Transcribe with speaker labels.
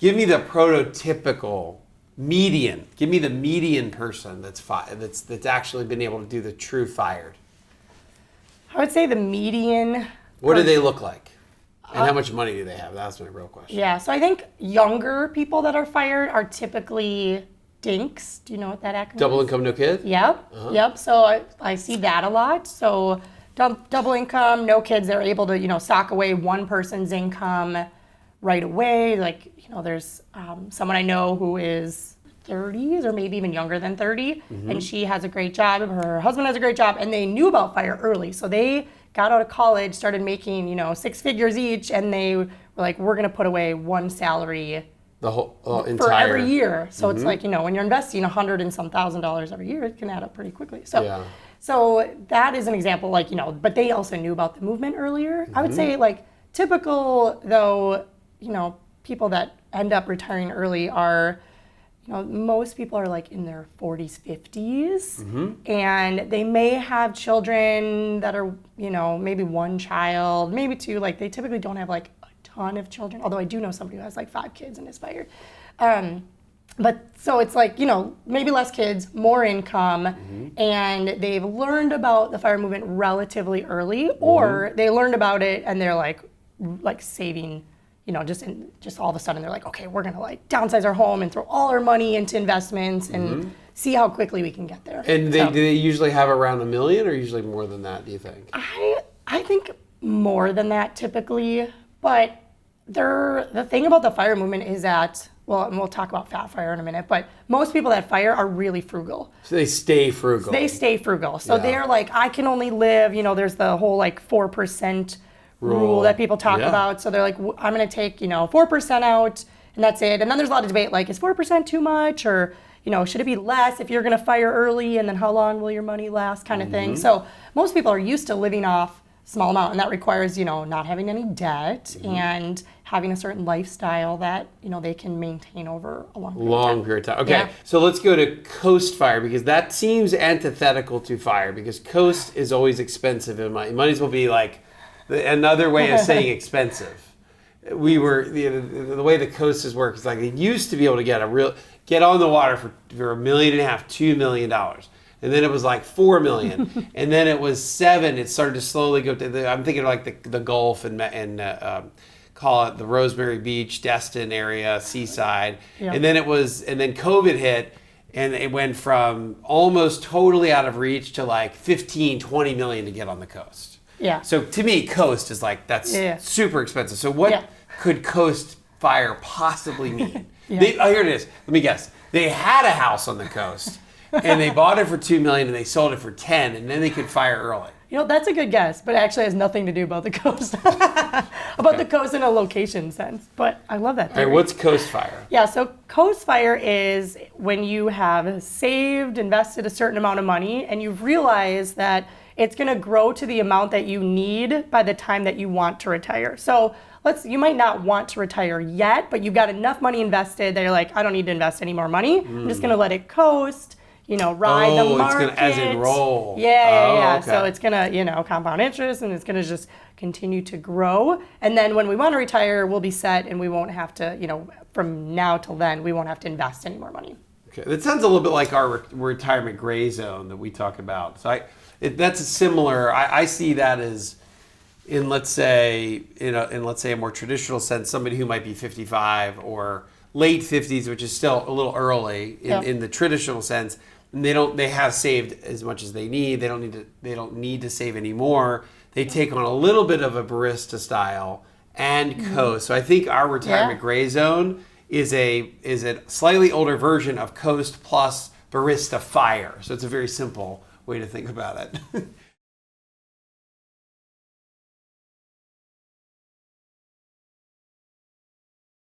Speaker 1: Give me the prototypical median. Give me the median person that's actually been able to do the true fired.
Speaker 2: I would say the median.
Speaker 1: What do they look like? And how much money do they have? That's my real question.
Speaker 2: Yeah, so I think younger people that are fired are typically dinks. Do you know what that acronym
Speaker 1: Double
Speaker 2: is?
Speaker 1: income, no kid?
Speaker 2: Yep, yep. So I see that a lot. So double income, no kids, they're able to, sock away one person's income right away. Like, there's someone I know who is 30s or maybe even younger than 30, and she has a great job, her husband has a great job, and they knew about FIRE early. So they got out of college, started making, 6 figures each, and they were like, we're going to put away one salary
Speaker 1: The whole entire...
Speaker 2: for every year. So it's like, when you're investing $100 and some $1,000 every year, it can add up pretty quickly. So, so that is an example, but they also knew about the movement earlier. I would say typical though, people that end up retiring early are, most people are in their 40s, 50s, and they may have children that are, maybe one child, maybe two. They typically don't have a ton of children, although I do know somebody who has 5 kids and is fired. But so it's maybe less kids, more income, and they've learned about the FIRE movement relatively early, or they learned about it and they're saving, just all of a sudden they're like, okay, we're gonna downsize our home and throw all our money into investments and see how quickly we can get there.
Speaker 1: And do they usually have around $1 million, or usually more than that, do you think?
Speaker 2: I think more than that typically, but the thing about the FIRE movement is that, and we'll talk about fat FIRE in a minute, but most people that FIRE are really frugal.
Speaker 1: So they stay frugal.
Speaker 2: So they're I can only live, there's the whole 4% rule that people talk about. So they're like, I'm going to take, 4% out and that's it. And then there's a lot of debate, is 4% too much, or, should it be less if you're going to FIRE early, and then how long will your money last kind of thing. So most people are used to living off small amount, and that requires, not having any debt and having a certain lifestyle that, they can maintain over a long period of time.
Speaker 1: Okay, so let's go to coast FIRE, because that seems antithetical to FIRE, because coast is always expensive, and money's will be another way of saying expensive. We were, the way the coasts work is it used to be able to get on the water for $1.5 million, $2 million. And then it was $4 million, and then it was $7 million. It started to slowly go to I'm thinking of the Gulf and call it the Rosemary Beach, Destin area, seaside. And then COVID hit, and it went from almost totally out of reach to $15-20 million to get on the coast.
Speaker 2: Yeah.
Speaker 1: So to me, coast is that's super expensive. So what could coast FIRE possibly mean? Here it is. Let me guess. They had a house on the coast. And they bought it for $2 million and they sold it for $10 million, and then they could FIRE early.
Speaker 2: That's a good guess, but it actually has nothing to do about the coast. The coast in a location sense. But I love that theory.
Speaker 1: All right, what's coast FIRE?
Speaker 2: Yeah, so coast FIRE is when you have saved, invested a certain amount of money, and you've realized that it's going to grow to the amount that you need by the time that you want to retire. So you might not want to retire yet, but you've got enough money invested that you're I don't need to invest any more money. I'm just going to let it coast. Ride the market.
Speaker 1: It's as in roll.
Speaker 2: Yeah. Okay. So it's gonna, compound interest, and it's gonna just continue to grow. And then when we want to retire, we'll be set, and we won't have to, from now till then, we won't have to invest any more money.
Speaker 1: Okay, that sounds a little bit like our retirement gray zone that we talk about. So that's a similar. I see that as in let's say a more traditional sense, somebody who might be 55 or late 50s, which is still a little early in the traditional sense. And they have saved as much as they need. They don't need to save anymore. They take on a little bit of a barista style and coast. So I think our retirement gray zone is a slightly older version of coast plus barista FIRE. So it's a very simple way to think about it.